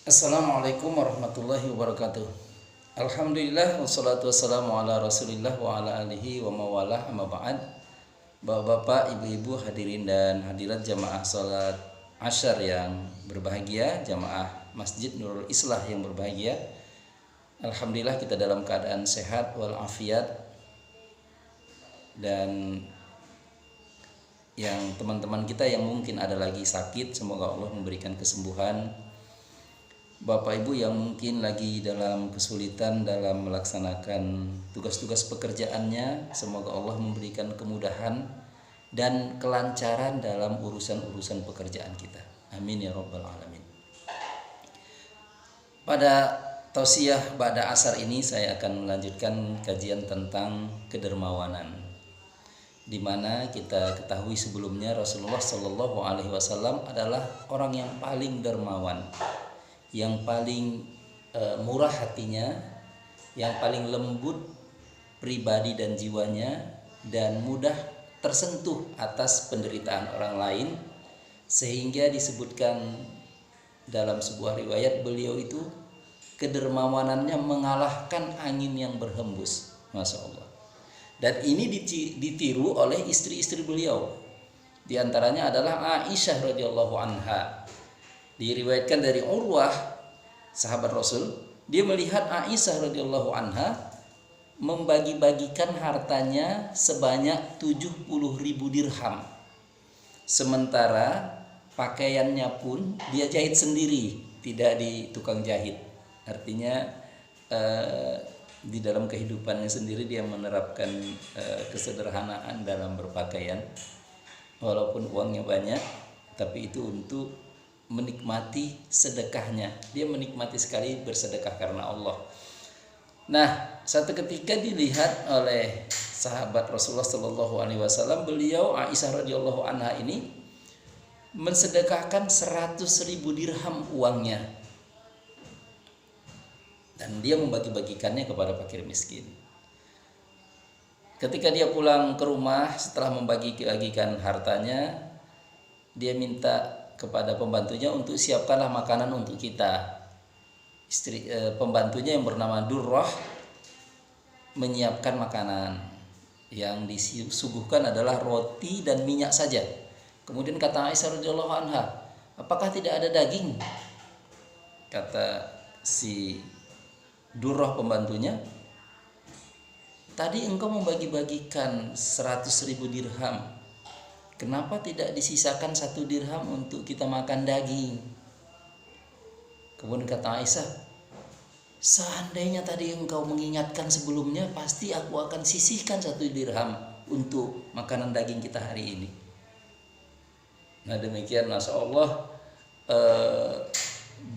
Assalamualaikum warahmatullahi wabarakatuh. Alhamdulillah wassalatu wassalamu ala Rasulillah wa ala alihi wa mawalah amma ba'd. Bapak-bapak, ibu-ibu, hadirin dan hadirat jamaah salat Asyar yang berbahagia, jamaah Masjid Nurul Islah yang berbahagia. Alhamdulillah kita dalam keadaan sehat walafiat, dan yang teman-teman kita yang mungkin ada lagi sakit, semoga Allah memberikan kesembuhan. Bapak Ibu yang mungkin lagi dalam kesulitan dalam melaksanakan tugas-tugas pekerjaannya, semoga Allah memberikan kemudahan dan kelancaran dalam urusan-urusan pekerjaan kita. Amin ya rabbal alamin. Pada tausiah ba'da asar ini saya akan melanjutkan kajian tentang kedermawanan, di mana kita ketahui sebelumnya Rasulullah Shallallahu Alaihi Wasallam adalah orang yang paling dermawan, yang paling murah hatinya, yang paling lembut pribadi dan jiwanya, dan mudah tersentuh atas penderitaan orang lain, sehingga disebutkan dalam sebuah riwayat beliau itu kedermawanannya mengalahkan angin yang berhembus. Masya Allah. Dan ini ditiru oleh istri-istri beliau. Di antaranya adalah Aisyah radhiyallahu anha. Diriwayatkan dari Urwah, sahabat Rasul, dia melihat Aisyah radhiyallahu anha membagi-bagikan hartanya sebanyak 70.000 dirham. Sementara pakaiannya pun dia jahit sendiri, tidak di tukang jahit. Artinya di dalam kehidupannya sendiri dia menerapkan kesederhanaan dalam berpakaian. Walaupun uangnya banyak, tapi itu untuk menikmati sedekahnya. Dia menikmati sekali bersedekah karena Allah. Nah, satu ketika dilihat oleh sahabat Rasulullah Shallallahu Alaihi Wasallam, beliau Aisyah radhiyallahu anha ini mensedekahkan 100.000 dirham uangnya, dan dia membagi-bagikannya kepada fakir miskin. Ketika dia pulang ke rumah setelah membagi-bagikan hartanya, dia minta kepada pembantunya untuk siapkanlah makanan untuk kita. Pembantunya yang bernama Durrah menyiapkan makanan. Yang disuguhkan adalah roti dan minyak saja. Kemudian kata Aisyah radhiyallahu anha, apakah tidak ada daging? Kata si Durrah pembantunya, tadi engkau membagi-bagikan 100.000 dirham. Kenapa tidak disisakan 1 dirham untuk kita makan daging? Kemudian kata Aisyah, seandainya tadi engkau mengingatkan sebelumnya, pasti aku akan sisihkan 1 dirham untuk makanan daging kita hari ini. Nah demikian, Masya Allah,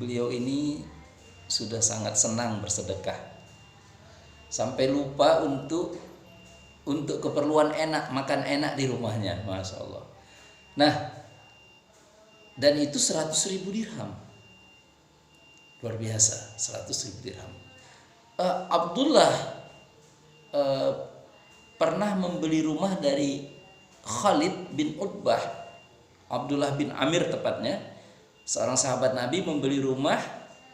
beliau ini sudah sangat senang bersedekah, sampai lupa untuk keperluan enak, makan enak di rumahnya. Masya Allah. Nah, dan itu 100.000 dirham, luar biasa. 100.000 dirham. Abdullah pernah membeli rumah dari Khalid bin Utbah, Abdullah bin Amir tepatnya, seorang sahabat Nabi membeli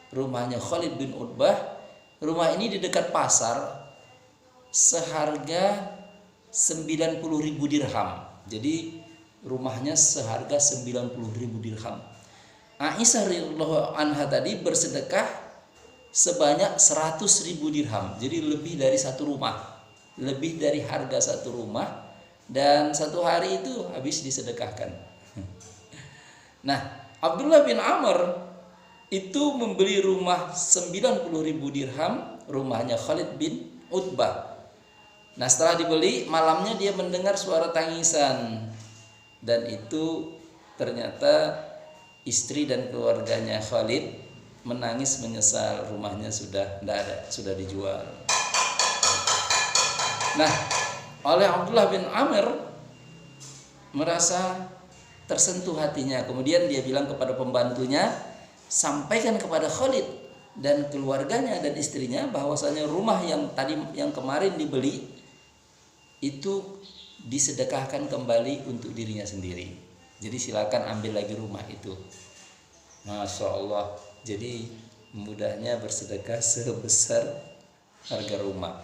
rumahnya Khalid bin Utbah. Rumah ini di dekat pasar, seharga 90.000 dirham. Jadi rumahnya seharga 90.000 dirham. Aisyah radhiyallahu anha tadi bersedekah sebanyak 100.000 dirham. Jadi lebih dari satu rumah, lebih dari harga satu rumah, dan satu hari itu habis disedekahkan. Nah, Abdullah bin Amr itu membeli rumah 90.000 dirham, rumahnya Khalid bin Utbah. Nah setelah dibeli, malamnya dia mendengar suara tangisan, dan itu ternyata istri dan keluarganya Khalid menangis menyesal rumahnya sudah tidak ada, sudah dijual. Nah, oleh Abdullah bin Amr merasa tersentuh hatinya. Kemudian dia bilang kepada pembantunya, sampaikan kepada Khalid dan keluarganya dan istrinya bahwasanya rumah yang kemarin dibeli itu disedekahkan kembali untuk dirinya sendiri. Jadi silakan ambil lagi rumah itu. Masya Allah. Jadi mudahnya bersedekah sebesar harga rumah.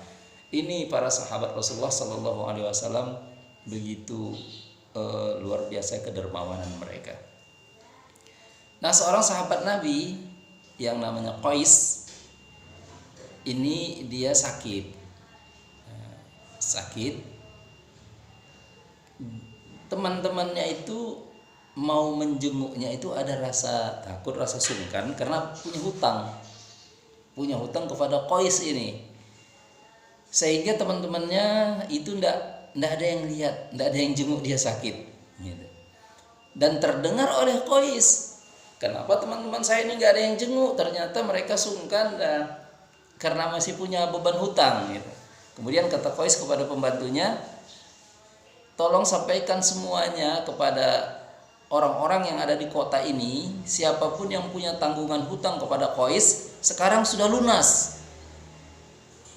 Ini para sahabat Rasulullah Sallallahu Alaihi Wasallam begitu luar biasa kedermawanan mereka. Nah, seorang sahabat Nabi yang namanya Qais ini dia sakit. Teman-temannya itu mau menjenguknya itu ada rasa takut, rasa sungkan karena punya hutang kepada Qais ini, sehingga teman-temannya itu ndak ada yang lihat, ndak ada yang jenguk dia sakit gitu. Dan terdengar oleh Qais, kenapa teman-teman saya ini nggak ada yang jenguk? Ternyata mereka sungkan karena masih punya beban hutang gitu. Kemudian kata Qais kepada pembantunya, tolong sampaikan semuanya kepada orang-orang yang ada di kota ini, siapapun yang punya tanggungan hutang kepada Qais sekarang sudah lunas.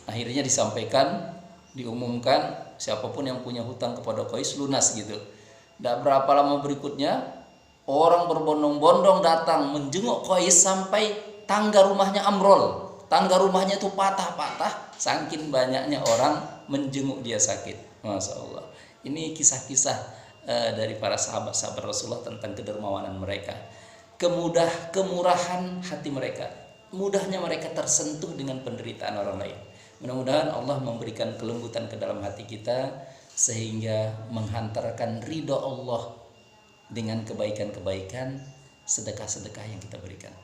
Akhirnya disampaikan, diumumkan siapapun yang punya hutang kepada Qais lunas gitu. Tidak berapa lama berikutnya orang berbondong-bondong datang menjenguk Qais sampai tangga rumahnya amrol. Tangga rumahnya itu patah-patah saking banyaknya orang menjenguk dia sakit. Masya Allah. Ini kisah-kisah dari para sahabat-sahabat Rasulullah tentang kedermawanan mereka, kemurahan hati mereka, mudahnya mereka tersentuh dengan penderitaan orang lain. Mudah-mudahan Allah memberikan kelembutan ke dalam hati kita sehingga menghantarkan ridho Allah dengan kebaikan-kebaikan, sedekah-sedekah yang kita berikan.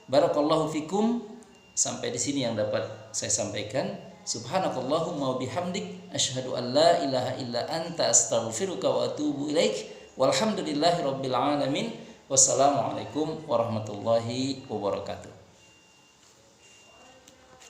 Barakallahu fikum. Sampai di sini yang dapat saya sampaikan. Subhanakallahumma wa bihamdik asyhadu an la ilaha illa anta astaghfiruka wa atubu ilaik. Walhamdulillahi rabbil alamin. Wassalamualaikum warahmatullahi wabarakatuh.